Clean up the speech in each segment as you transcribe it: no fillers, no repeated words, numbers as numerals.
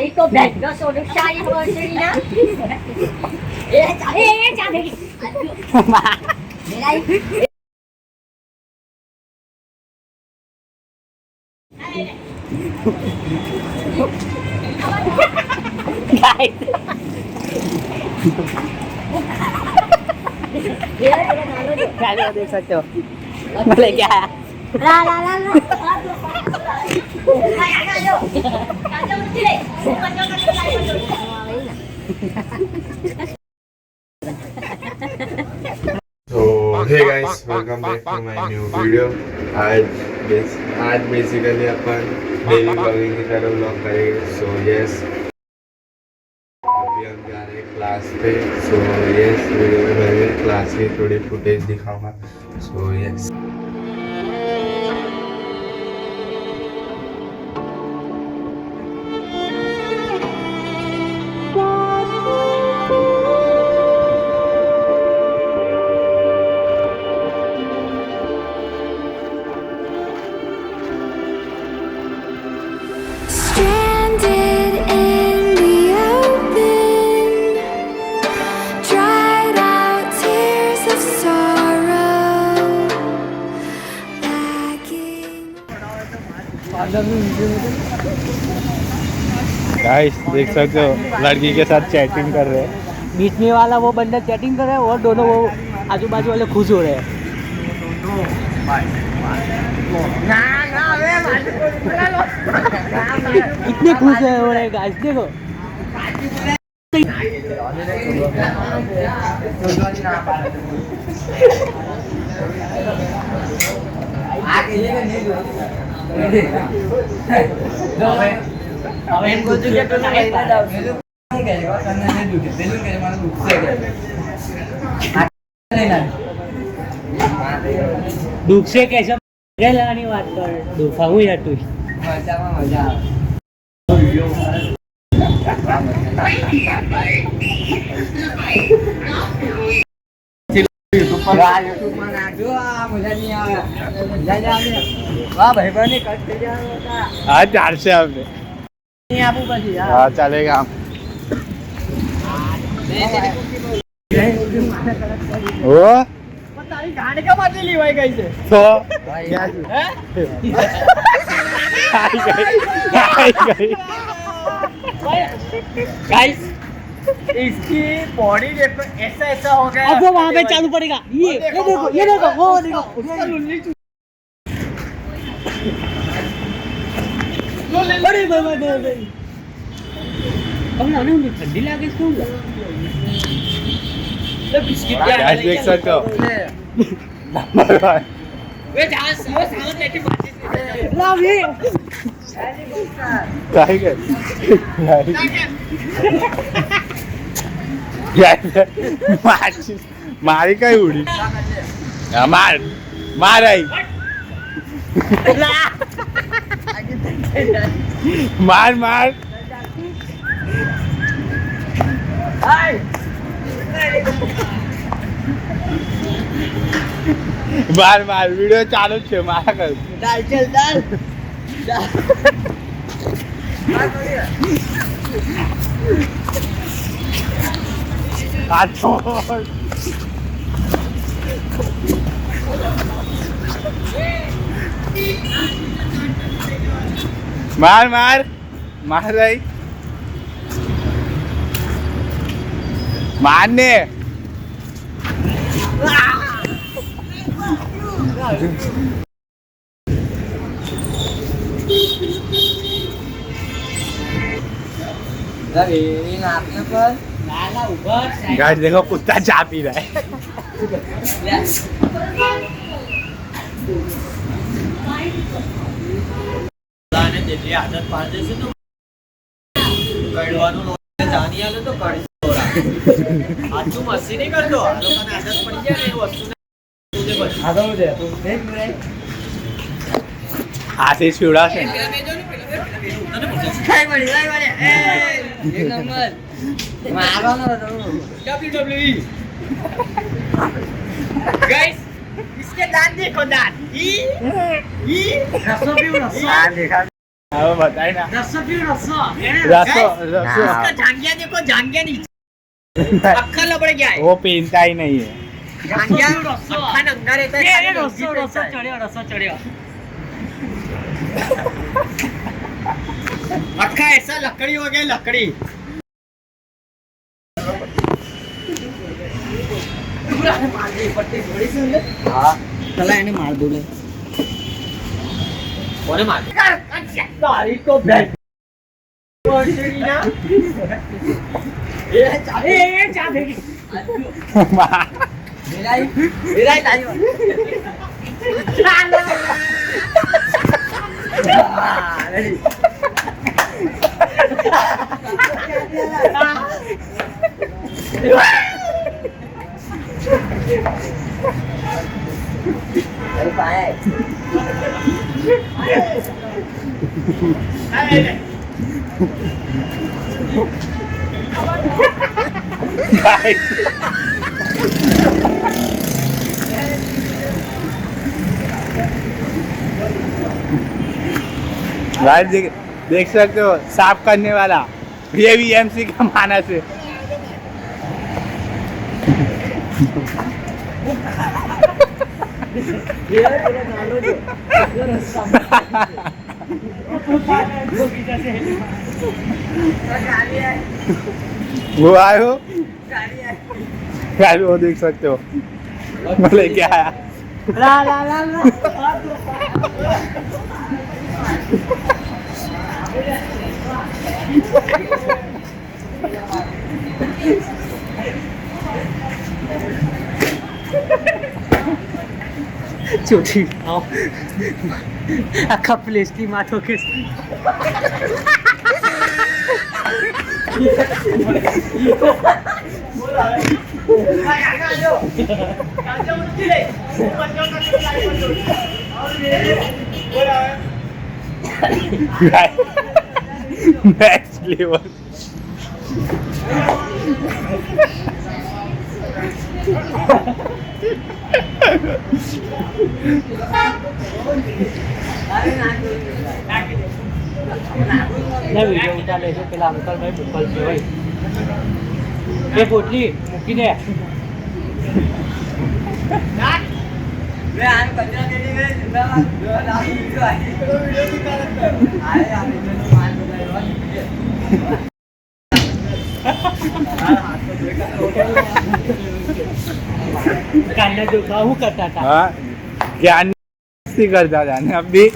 તારી તો બેગનો સોનું શાહી મોસડી ના એ ચાલે મેરાઈ गाइस देख सकते हो बोले क्या ला ला ला ला So hey guys, welcome back to my new video. आज बेसिकली अपन डेली ब्लॉगिंग की तरह ब्लॉग करेंगे. So yes, अभी हम जा रहे हैं क्लास पे. So yes, वीडियो में मैं क्लास की थोड़ी फुटेज दिखाऊंगा. So yes. Stranded in the open, dried out tears of sorrow, lacking. Guys देख सकते हो लड़की के साथ चैटिंग कर रहे हैं. बीच में वाला वो बंदा चैटिंग कर रहा है और दोनों वो आजू बाजू वाले खुश हो रहे हैं. कितने खुश है हो रहे गाइस देखो. દુઃખ છે કે છે ગેલાની વાત કર દુખાવું યાર તું મજામાં મજા हाँ चार से आपने हाँ चलेगा हम. वो તારી ગાડી કા માટે લીવાઈ ગઈ છે तो गाइस इसकी बॉडी देखो ऐसा ऐसा हो गया. अब वो वहाँ पे चालू पड़ेगा. ये देखो वो देखो उसका लुल्ली अरे बाबा दे अब ना मुझे ठंडी लागे इसको. बिस्किट गाइस देख सकते हो नंबर 1 वे जहां वो सामने लेके बातचीत लाव ये काय काय मारी काय उडी मार मार आई मार मार मार मार वीडियो चालू છે મારા કર डाल चल डाल આ છોડ मार मार मार रही मारने गाइस देखो कुत्ता चा पी रहा है. જેટલી આદત પાડે છે તો કડવાનું જાણી આલે તો કડી દોરા આટલું મસ્તી નહીં કરતો આ લોકોને આદત પડી જાય ને એ વસ્તુને તુજે બસ આગળ દે તું દેખ રે હાથે છોડા છે કઈ મળી એ એક નંબર મારવાનો હતો WWE गाइस इसके दांत देखो दांत ई रसो भी रसो देखा હવે બતાય ના રસો પીવો રસો રસો રસો इसका जांगिया देखो जांगिया नहीं अक्खा लबड़ गया है वो पीनता ही नहीं है जांगिया अक्खा नंगा रहता है खाली रसो रसो चढ़ियो अक्खा ऐसा लकड़ी हो गया लकड़ी हाँ चला इन्हें मार दो ले कोने मार तारी को बैठ ना ये चा फेंकी मेरा ही तारी अरे पाए भाई देख सकते हो साफ करने वाला ये भी एमसी का मानस है वो आए हो गाड़ी वो देख सकते हो मैं लेके आया ला ला ला ला छोटी आओ अक्खा प्लेस्टी माथो के नेक्स्ट लेवल ના વિડિયો ઉતારે છે પેલા અંકલ ભાઈ બોટલ છે ભાઈ એ બોટલી મૂકી દે મે આન કચરા કેડી ગઈ જિંદાબાદ જો લાવ વિડિયો આવી વિડિયો ઉતારે આય આ વિડિયો માન બોલાયો कान्ना जो था वो करता था हाँ ज्ञान करता था अब भी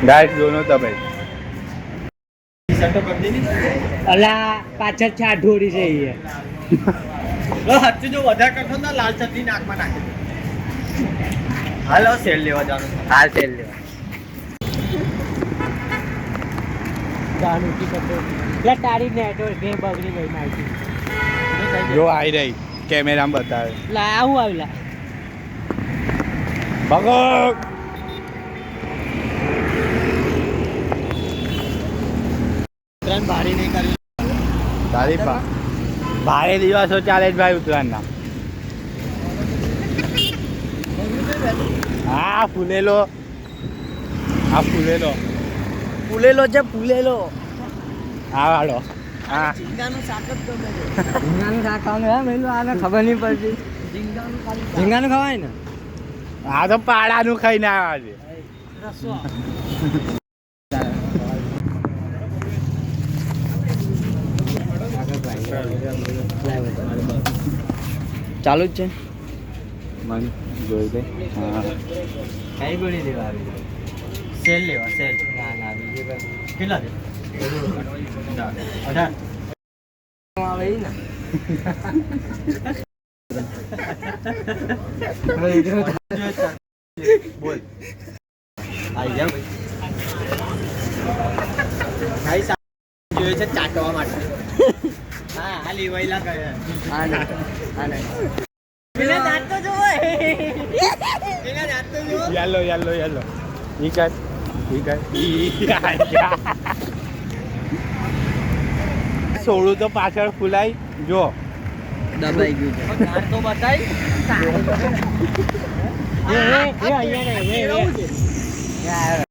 गाइस दोनों तब अला पाछળ છે આ ઢોરી છે એ હચ્ચું જો વધારે કરશો ને લાલ ચટણી નાકમાં નાખી દે હાલો સેલ લેવા જવાનું हाल चल रहे ગાનું કી કરતો લે તારી નેટો બે બગડી ગઈ માહિતી जो आई रही कैमरा में बताए લા આવું આવેલા भगो ત્રણ ભારી નહીં કરી તારી ભારે દિવસો ચાલે જ ભાઈ ઉત્તરાયણના હા ફૂલેલો ફૂલેલો છે ફૂલેલો હા વાળો હા ઝીંગાનું શાક જ ગમે છે ઝીંગાનું શાક ખાવાનું હે મેલું આને ખબર નહીં પડતી ઝીંગાનું ખવાય ને આ તો પાડાનું ખાઈને આવ્યા છે રસો ચાલુ જ છે મન જોઈ દે હા કઈ ગોળી લેવા આવી સેલ લેવા સેલ ના ના બીજે કેટલા છે 18 આવે ઈ ને બોલ આઈ જાવ ભાઈ જોઈએ છે ચાટવા માટે હા આ લેવાયલા કરે આ ને પેલા દાંત તો જોવે પેલા દાંત તો જોવે યલો ઠીક સોળું તો પાછળ ફૂલાય જો દબાઈ ગયું છે કાર તો બતાઈ એ અહીંયા ને એ યાર